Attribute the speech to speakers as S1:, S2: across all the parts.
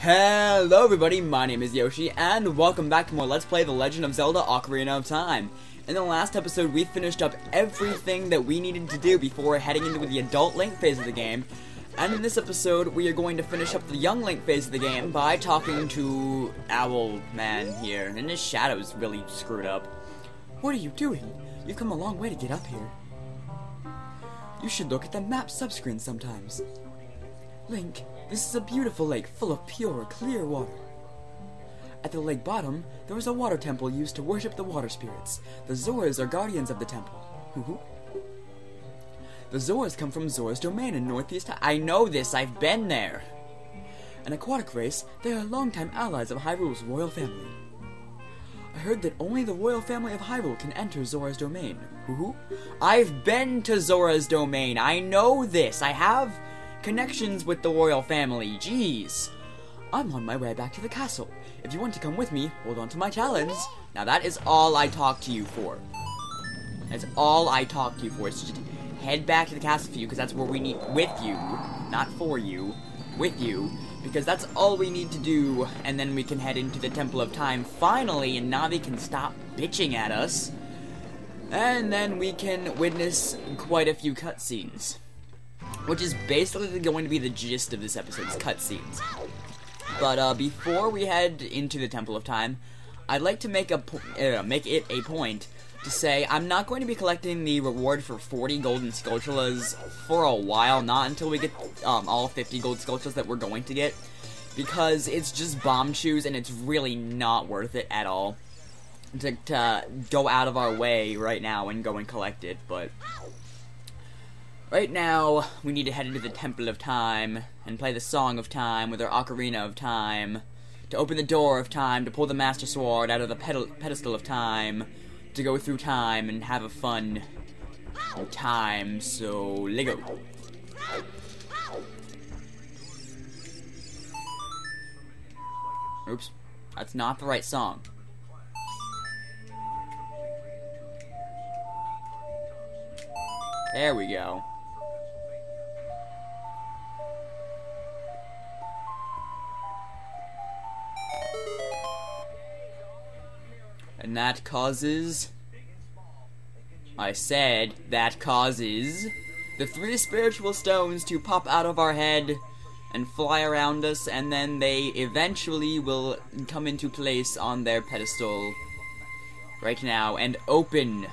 S1: Hello everybody, my name is Yoshi, and welcome back to more Let's Play The Legend of Zelda Ocarina of Time. In the last episode, we finished up everything that we needed to do before heading into the adult Link phase of the game. And in this episode, we are going to finish up the young Link phase of the game by talking to Owl Man here, and his shadow's really screwed up. What are you doing? You've come a long way to get up here. You should look at the map subscreen sometimes. Link, this is a beautiful lake full of pure, clear water. At the lake bottom, there is a water temple used to worship the water spirits. The Zoras are guardians of the temple. The Zoras come from Zora's domain in northeast. I know this, I've been there. An aquatic race, they are longtime allies of Hyrule's royal family. I heard that only the royal family of Hyrule can enter Zora's domain. I've been to Zora's domain. I know this. I have connections with the royal family. Jeez. I'm on my way back to the castle. If you want to come with me, hold on to my talons. Now that is all I talk to you for. That's all I talk to you for. Is just head back to the castle for you, because that's where we need with you, not for you, with you, because that's all we need to do, and then we can head into the Temple of Time finally, and Navi can stop bitching at us, and then we can witness quite a few cutscenes. Which is basically going to be the gist of this episode's cutscenes. But before we head into the Temple of Time, I'd like to make it a point to say I'm not going to be collecting the reward for 40 golden Skulltulas for a while, not until we get all 50 gold Skulltulas that we're going to get, because it's just bomb shoes and it's really not worth it at all to go out of our way right now and go and collect it. But right now, we need to head into the Temple of Time and play the Song of Time with our Ocarina of Time, to open the Door of Time, to pull the Master Sword out of the Pedestal of Time, to go through time and have a fun time. So, Lego. Oops, that's not the right song. There we go. And that causes, I said, that causes the 3 spiritual stones to pop out of our head and fly around us, and then they eventually will come into place on their pedestal right now and open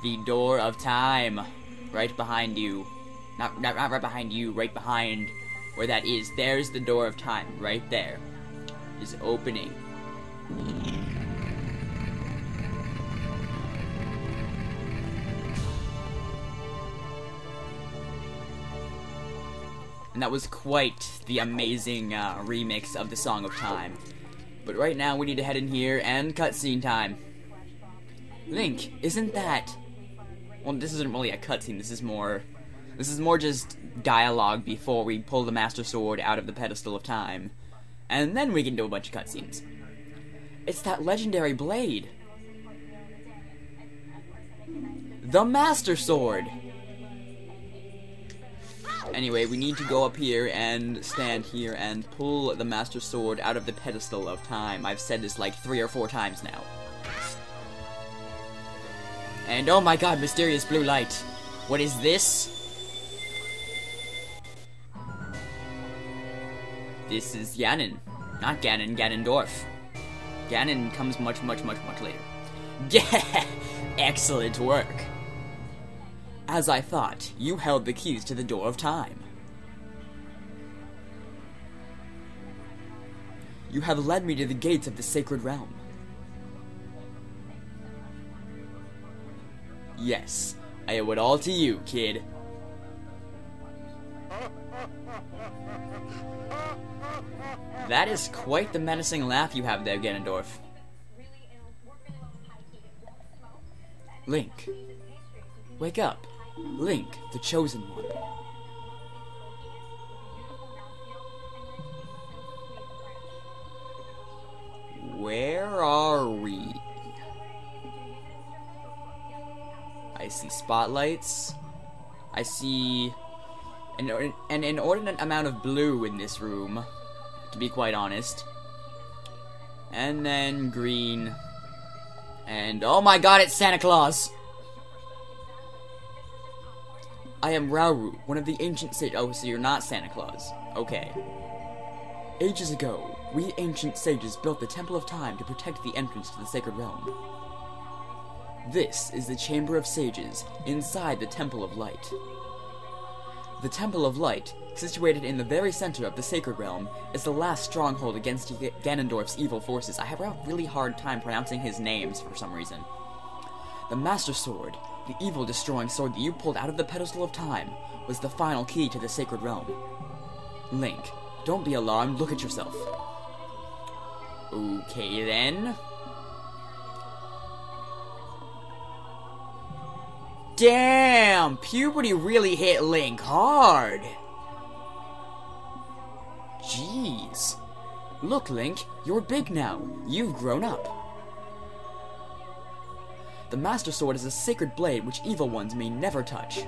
S1: the Door of Time right behind you. Not right behind you, right behind where that is. There's the Door of Time right there. Is opening. And that was quite the amazing remix of the Song of Time. But right now we need to head in here and cutscene time. Link, isn't that... Well, this isn't really a cutscene, this is more just dialogue before we pull the Master Sword out of the Pedestal of Time. And then we can do a bunch of cutscenes. It's that legendary blade. The Master Sword! Anyway, we need to go up here and stand here and pull the Master Sword out of the Pedestal of Time. I've said this like 3 or 4 times now. And oh my god, mysterious blue light. What is this? This is Ganon. Not Ganon, Ganondorf. Ganon comes much later. Yeah! Excellent work. As I thought, you held the keys to the Door of Time. You have led me to the gates of the sacred realm. Yes, I owe it all to you, kid. That is quite the menacing laugh you have there, Ganondorf. Link, wake up. Link, the chosen one. Where are we? I see spotlights. I see an inordinate amount of blue in this room. to be quite honest. And then green. And oh my god, it's Santa Claus! I am Rauru, one of the ancient sages. Oh, so you're not Santa Claus. Okay. Ages ago, we ancient sages built the Temple of Time to protect the entrance to the Sacred Realm. This is the Chamber of Sages, inside the Temple of Light. The Temple of Light, situated in the very center of the Sacred Realm, is the last stronghold against Ganondorf's evil forces. I have a really hard time pronouncing his names for some reason. The Master Sword, the evil-destroying sword that you pulled out of the pedestal of time, was the final key to the Sacred Realm. Link, don't be alarmed, look at yourself. Okay then. Damn! Puberty really hit Link hard! Jeez. Look, Link, you're big now. You've grown up. The Master Sword is a sacred blade which evil ones may never touch.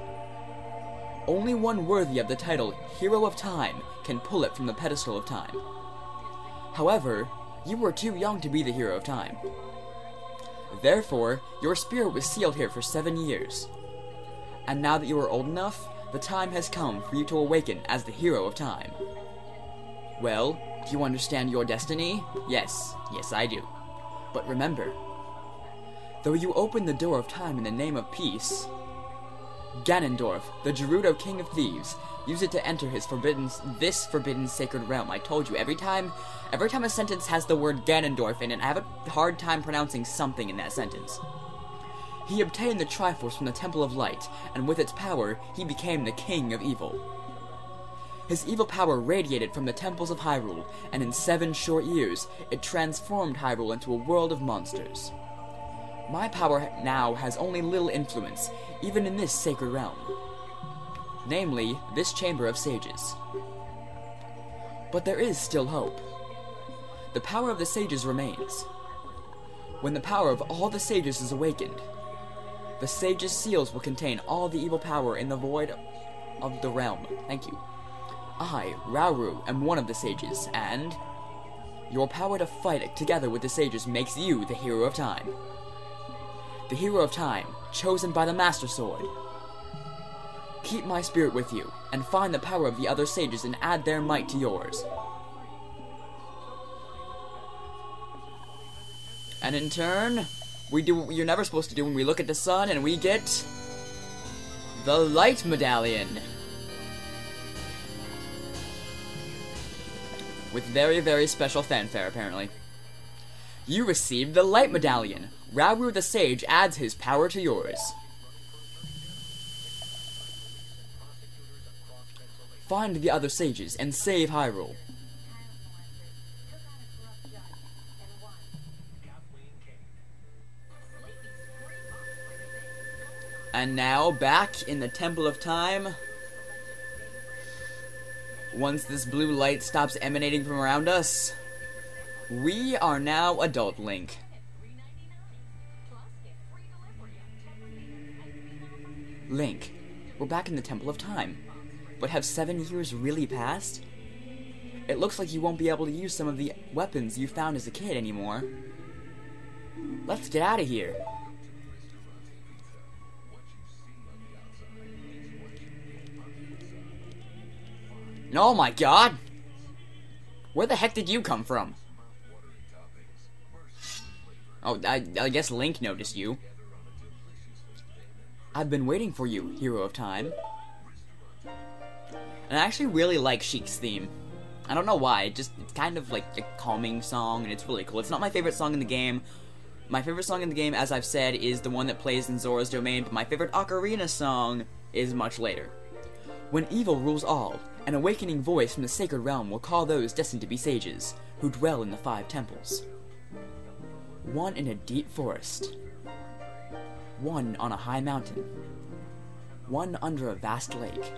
S1: Only one worthy of the title Hero of Time can pull it from the pedestal of time. However, you were too young to be the Hero of Time. Therefore, your spirit was sealed here for 7 years. And now that you are old enough, the time has come for you to awaken as the Hero of Time. Well, do you understand your destiny? Yes, I do. But remember, though you open the door of time in the name of peace, Ganondorf, the Gerudo King of Thieves, used it to enter this forbidden sacred realm. I told you, every time a sentence has the word Ganondorf in it, I have a hard time pronouncing something in that sentence. He obtained the Triforce from the Temple of Light, and with its power, he became the King of Evil. His evil power radiated from the temples of Hyrule, and in 7 short years, it transformed Hyrule into a world of monsters. My power now has only little influence, even in this sacred realm. Namely, this Chamber of Sages. But there is still hope. The power of the sages remains. When the power of all the sages is awakened, the sages' seals will contain all the evil power in the void of the realm. Thank you. I, Rauru, am one of the sages, and your power to fight together with the sages makes you the Hero of Time. The Hero of Time, chosen by the Master Sword. Keep my spirit with you, and find the power of the other sages and add their might to yours. And in turn, we do what you're never supposed to do when we look at the sun, and we get the Light Medallion. With very, very special fanfare, apparently. You received the Light Medallion. Rauru the Sage adds his power to yours. Find the other sages and save Hyrule. And now, back in the Temple of Time. Once this blue light stops emanating from around us, we are now adult Link. Link, we're back in the Temple of Time. But have 7 years really passed? It looks like you won't be able to use some of the weapons you found as a kid anymore. Let's get out of here. Oh my god! Where the heck did you come from? Oh, I guess Link noticed you. I've been waiting for you, Hero of Time. And I actually really like Sheik's theme. I don't know why, it's kind of like a calming song, and it's really cool. It's not my favorite song in the game. My favorite song in the game, as I've said, is the one that plays in Zora's domain, but my favorite Ocarina song is much later. When evil rules all, an awakening voice from the sacred realm will call those destined to be sages, who dwell in the 5 temples. One in a deep forest. One on a high mountain. One under a vast lake.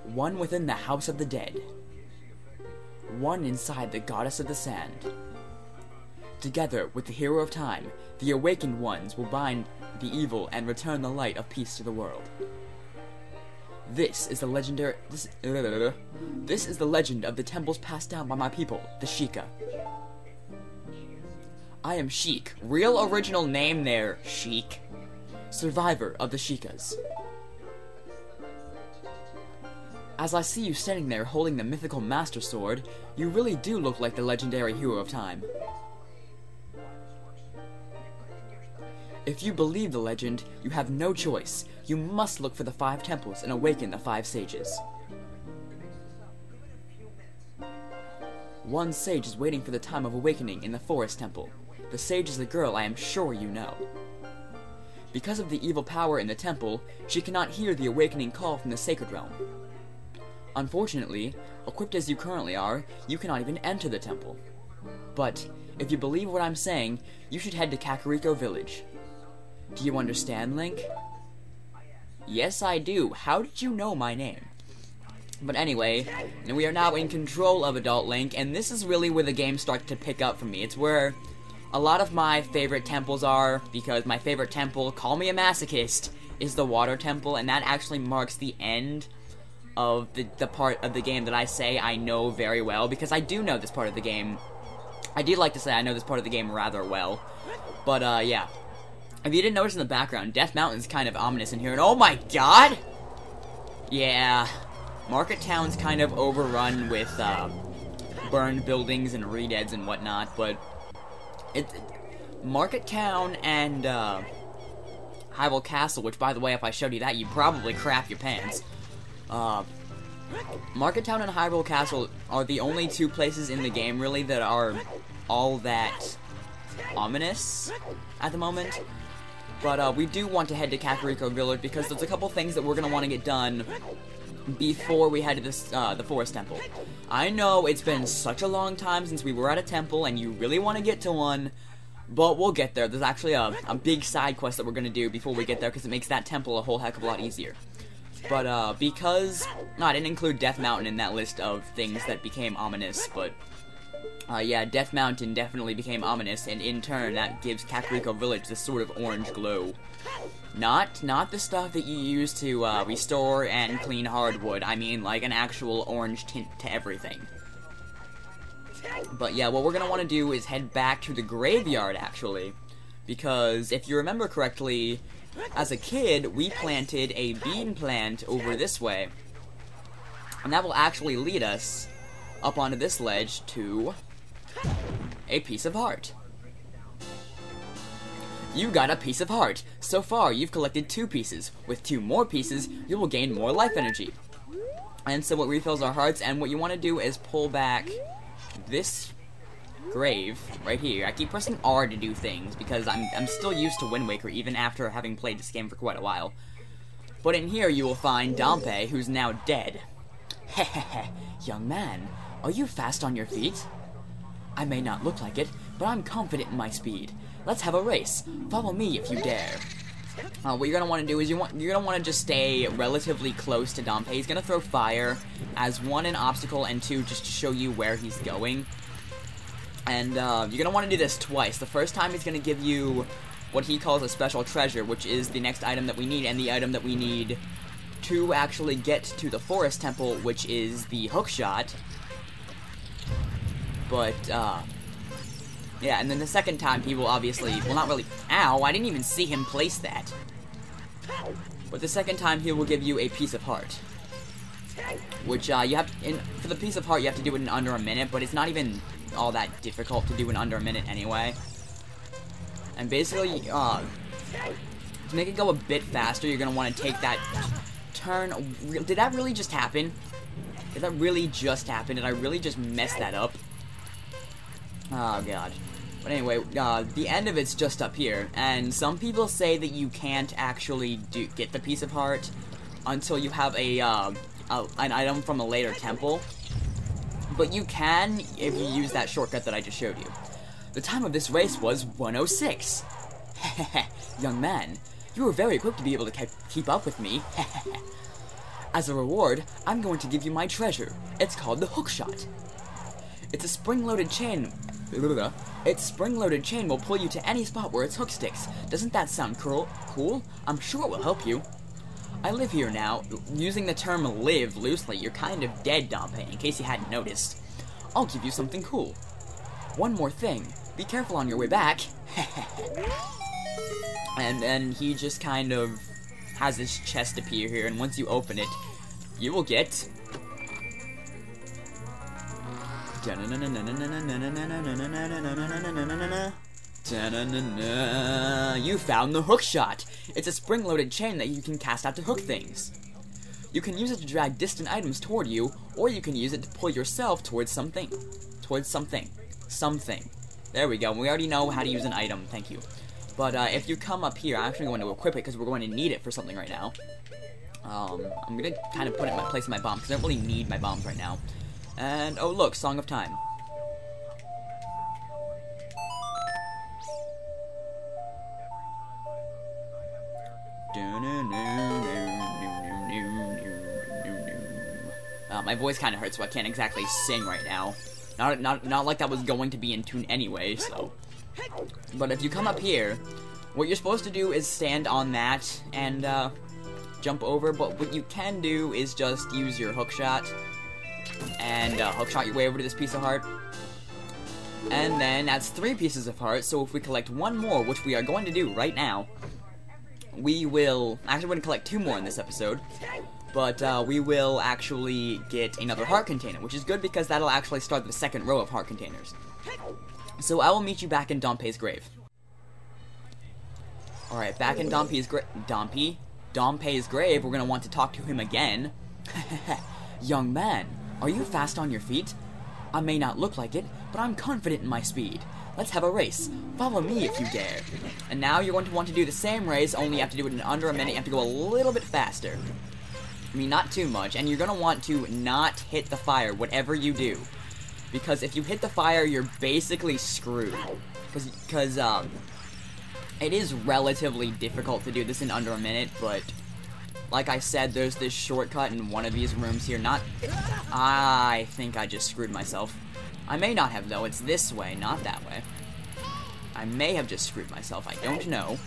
S1: One within the house of the dead. One inside the goddess of the sand. Together with the Hero of Time, the awakened ones will bind the evil and return the light of peace to the world. This is the legendary. This is the legend of the temples passed down by my people, the Sheikah. I am Sheik. Real original name there, Sheik. Survivor of the Sheikahs. As I see you standing there holding the mythical Master Sword, you really do look like the legendary hero of time. If you believe the legend, you have no choice. You must look for the 5 temples and awaken the 5 sages. One sage is waiting for the time of awakening in the Forest Temple. The sage is a girl I am sure you know. Because of the evil power in the temple, she cannot hear the awakening call from the sacred realm. Unfortunately, equipped as you currently are, you cannot even enter the temple. But, if you believe what I'm saying, you should head to Kakariko Village. Do you understand, Link? Yes, I do. How did you know my name? But anyway, we are now in control of Adult Link, and this is really where the game starts to pick up for me. It's where a lot of my favorite temples are, because my favorite temple, call me a masochist, is the Water Temple, and that actually marks the end of the part of the game that I say I know very well, because I do know this part of the game. I do like to say I know this part of the game rather well. But, yeah. If you didn't notice in the background, Death Mountain's kind of ominous in here, and oh my god! Yeah. Market Town's kind of overrun with, burned buildings and redeads and whatnot, but Market Town and, Hyrule Castle, which, by the way, if I showed you that, you'd probably crap your pants. Market Town and Hyrule Castle are the only 2 places in the game, really, that are all that ominous at the moment. But, we do want to head to Kakariko Village, because there's a couple things that we're gonna want to get done before we head to this, the Forest Temple. I know it's been such a long time since we were at a temple, and you really want to get to one, but we'll get there. There's actually a big side quest that we're gonna do before we get there, because it makes that temple a whole heck of a lot easier. But, because... No, I didn't include Death Mountain in that list of things that became ominous, but... yeah, Death Mountain definitely became ominous, and in turn, that gives Kakariko Village this sort of orange glow. Not the stuff that you use to, restore and clean hardwood. I mean, like, an actual orange tint to everything. But, yeah, what we're gonna want to do is head back to the graveyard, actually. Because, if you remember correctly... As a kid, we planted a bean plant over this way. And that will actually lead us up onto this ledge to a piece of heart. You got a piece of heart. So far, you've collected 2 pieces. With 2 more pieces, you will gain more life energy. And so what refills our hearts, and what you want to do is pull back this grave right here. I keep pressing R to do things because I'm still used to Wind Waker even after having played this game for quite a while. But in here you will find Dampé, who's now dead. Hehehe, young man, are you fast on your feet? I may not look like it, but I'm confident in my speed. Let's have a race. Follow me if you dare. What you're gonna want to do is you're gonna want to just stay relatively close to Dampé. He's gonna throw fire as 1 an obstacle and 2 just to show you where he's going. And, you're gonna want to do this twice. The first time he's gonna give you what he calls a special treasure, which is the next item that we need, and the item that we need to actually get to the Forest Temple, which is the hookshot. But, yeah, and then the second time he will obviously, well, not really, ow, I didn't even see him place that. But the second time he will give you a piece of heart. Which, you have to, for the piece of heart, you have to do it in under a minute, but it's not even all that difficult to do in under a minute anyway. And basically, to make it go a bit faster, you're gonna want to take that turn. Did that really just happen? Did that really just happen? Did I really just mess that up? Oh god. But anyway, the end of it's just up here, and some people say that you can't actually get the piece of heart until you have an item from a later temple. But you can if you use that shortcut that I just showed you. The time of this race was 1:06. Young man, you were very equipped to be able to keep up with me. As a reward, I'm going to give you my treasure. It's called the hookshot. It's a spring-loaded chain. Its spring-loaded chain will pull you to any spot where its hook sticks. Doesn't that sound cool? I'm sure it will help you. I live here now. Using the term live loosely, you're kind of dead, Dompe, in case you hadn't noticed. I'll give you something cool. One more thing. Be careful on your way back. And then he just kind of has his chest appear here, and once you open it, you will get... You found the hook shot. It's a spring-loaded chain that you can cast out to hook things. You can use it to drag distant items toward you, or you can use it to pull yourself towards something. Something. There we go. We already know how to use an item. Thank you. But if you come up here, I'm actually going to equip it because we're going to need it for something right now. I'm going to kind of put it in my place in my bomb because I don't really need my bombs right now. And, oh look, Song of Time. My voice kind of hurts, so I can't exactly sing right now. Not like that was going to be in tune anyway, so. But if you come up here, what you're supposed to do is stand on that and jump over. But what you can do is just use your hook shot and hook shot your way over to this piece of heart. And then that's 3 pieces of heart. So if we collect 1 more, which we are going to do right now, we will actually we're going to collect 2 more in this episode. But we will actually get another heart container, which is good because that'll actually start the 2nd row of heart containers. So I will meet you back in Dompe's grave. Alright, back in Dompe's grave, we're going to want to talk to him again. Young man, are you fast on your feet? I may not look like it, but I'm confident in my speed. Let's have a race. Follow me if you dare. And now you're going to want to do the same race, only you have to do it in under a minute. You have to go a little bit faster. I mean, not too much, and you're going to want to not hit the fire, whatever you do. Because if you hit the fire, you're basically screwed. Because it is relatively difficult to do this in under a minute, but like I said, there's this shortcut in one of these rooms here. I think I just screwed myself. I may not have, though. It's this way, not that way. I may have just screwed myself. I don't know.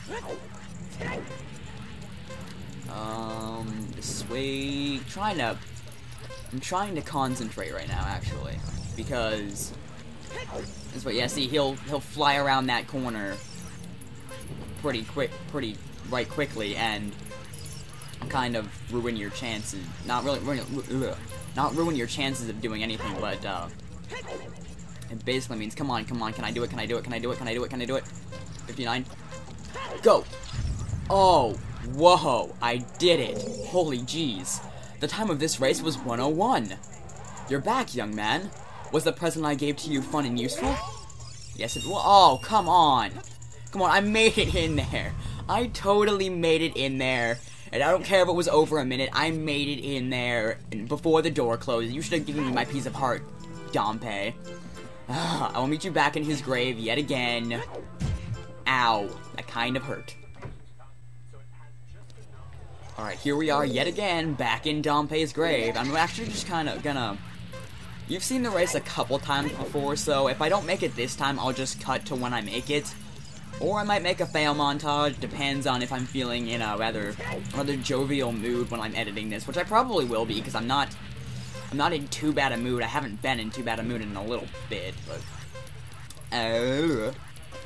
S1: This way, I'm trying to concentrate right now, actually, because this way, yeah, see, he'll fly around that corner pretty quickly, and kind of ruin your chances, not ruin your chances of doing anything, but, it basically means, come on, can I do it, can I do it, 59, go! Oh! Whoa, I did it. Holy jeez. The time of this race was 1:01. You're back, young man. Was the present I gave to you fun and useful? Yes, it was. Oh, come on. Come on, I made it in there. I totally made it in there. And I don't care if it was over a minute. I made it in there before the door closed. You should have given me my piece of heart, Dompe. I will meet you back in his grave yet again. Ow. That kind of hurt. Alright, here we are yet again, back in Dompe's grave. I'm actually just kind of gonna... You've seen the race a couple times before, so if I don't make it this time, I'll just cut to when I make it. Or I might make a fail montage, depends on if I'm feeling in a rather jovial mood when I'm editing this, which I probably will be, because I'm not in too bad a mood. I haven't been in too bad a mood in a little bit, but...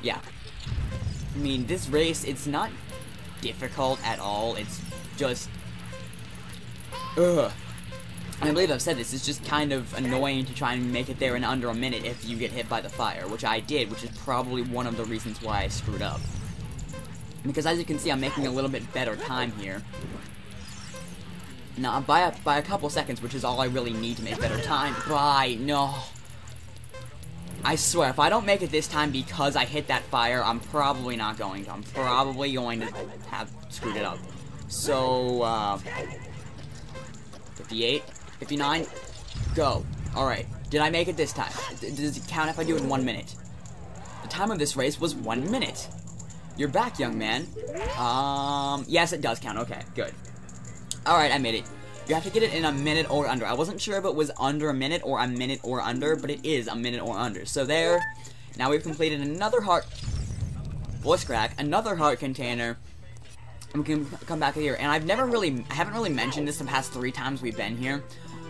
S1: yeah. I mean, this race, it's not difficult at all, it's just, I believe I've said this, it's just kind of annoying to try and make it there in under a minute if you get hit by the fire, which I did, which is probably one of the reasons why I screwed up. Because as you can see, I'm making a little bit better time here. Now, by a couple seconds, which is all I really need to make better time. No. I swear, if I don't make it this time because I hit that fire, I'm probably not going to. I'm probably going to have screwed it up. So, 58, 59, go. Alright, did I make it this time? Does it count if I do it in 1 minute? The time of this race was 1 minute. You're back, young man. Yes, it does count. Okay, good. Alright, I made it. You have to get it in a minute or under. I wasn't sure if it was under a minute or under, but it is a minute or under. So there, now we've completed another heart, voice crack, another heart container, And we can come back here. And I haven't really mentioned this the past 3 times we've been here.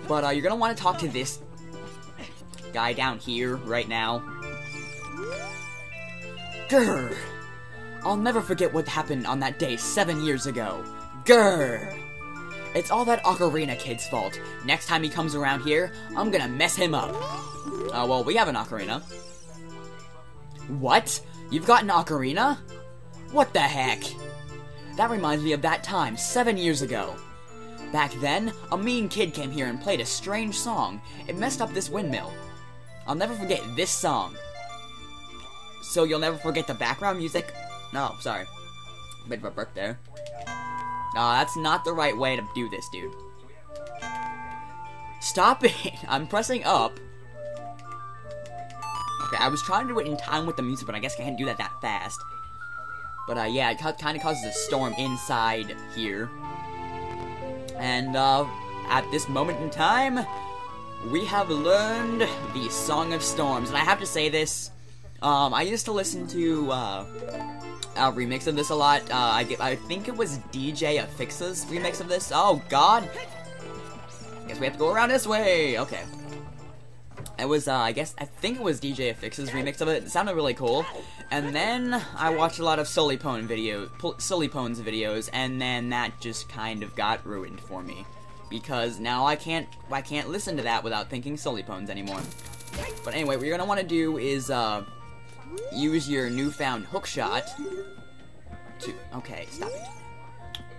S1: But you're gonna want to talk to this guy down here right now. Grr! I'll never forget what happened on that day 7 years ago. Grr! It's all that Ocarina kid's fault. Next time he comes around here, I'm gonna mess him up. Well, we have an Ocarina. What? You've got an Ocarina? What the heck? That reminds me of that time 7 years ago. Back then, a mean kid came here and played a strange song. It messed up this windmill. I'll never forget this song. So you'll never forget the background music? No, sorry. Bit of a burp there. No, that's not the right way to do this, dude. Stop it! I'm pressing up. Okay, I was trying to do it in time with the music, but I guess I can't do that fast. But yeah, it kind of causes a storm inside here. And at this moment in time, we have learned the Song of Storms. And I have to say this, I used to listen to a remix of this a lot. I think it was DJ Affixa's remix of this. Oh god! Guess we have to go around this way. Okay. It was I think it was DJ Affixa's remix of it. It sounded really cool. And then I watched a lot of Solypone's videos, and then that just kind of got ruined for me, because now I can't listen to that without thinking Solypone's anymore. But anyway, what you're gonna want to do is use your newfound hookshot to... Okay, stop it.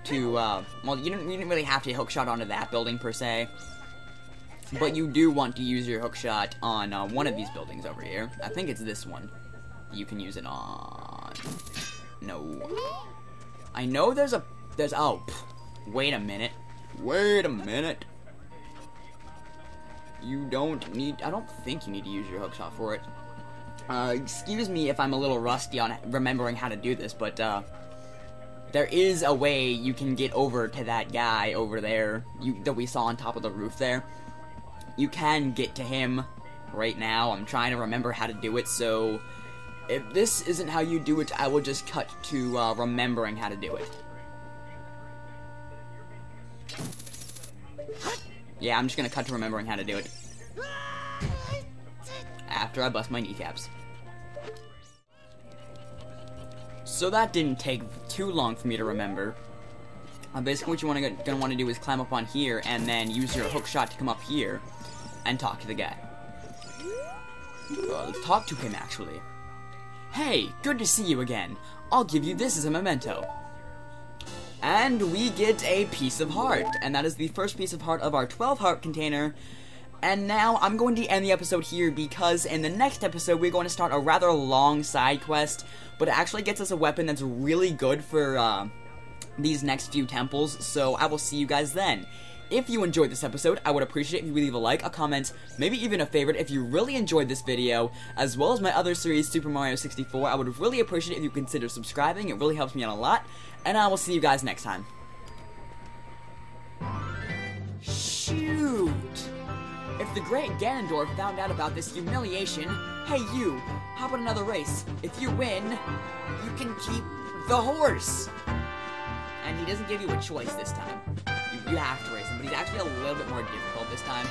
S1: To, well, you didn't really have to hookshot onto that building, per se. But you do want to use your hookshot on one of these buildings over here. I think it's this one. You can use it on... No. I know there's... Oh, wait a minute. Wait a minute. You don't need... I don't think you need to use your hookshot for it. Excuse me if I'm a little rusty on remembering how to do this, but, there is a way you can get over to that guy over there that we saw on top of the roof there. You can get to him right now. I'm trying to remember how to do it, so if this isn't how you do it, I will just cut to, remembering how to do it. Yeah, I'm just gonna cut to remembering how to do it. After I bust my kneecaps. So that didn't take too long for me to remember. Basically what you're gonna want to do is climb up on here and then use your hook shot to come up here and talk to the guy. Let's talk to him, actually. Hey, good to see you again. I'll give you this as a memento. And we get a piece of heart, and that is the first piece of heart of our 12 heart container. And now I'm going to end the episode here, because in the next episode we're going to start a rather long side quest, but it actually gets us a weapon that's really good for these next few temples, so I will see you guys then. If you enjoyed this episode, I would appreciate if you would leave a like, a comment, maybe even a favorite if you really enjoyed this video, as well as my other series, Super Mario 64. I would really appreciate if you consider subscribing. It really helps me out a lot, and I will see you guys next time. Shoot! If the great Ganondorf found out about this humiliation, hey you, how about another race? If you win, you can keep the horse! And he doesn't give you a choice this time. You have to race him, but he's actually a little bit more difficult this time.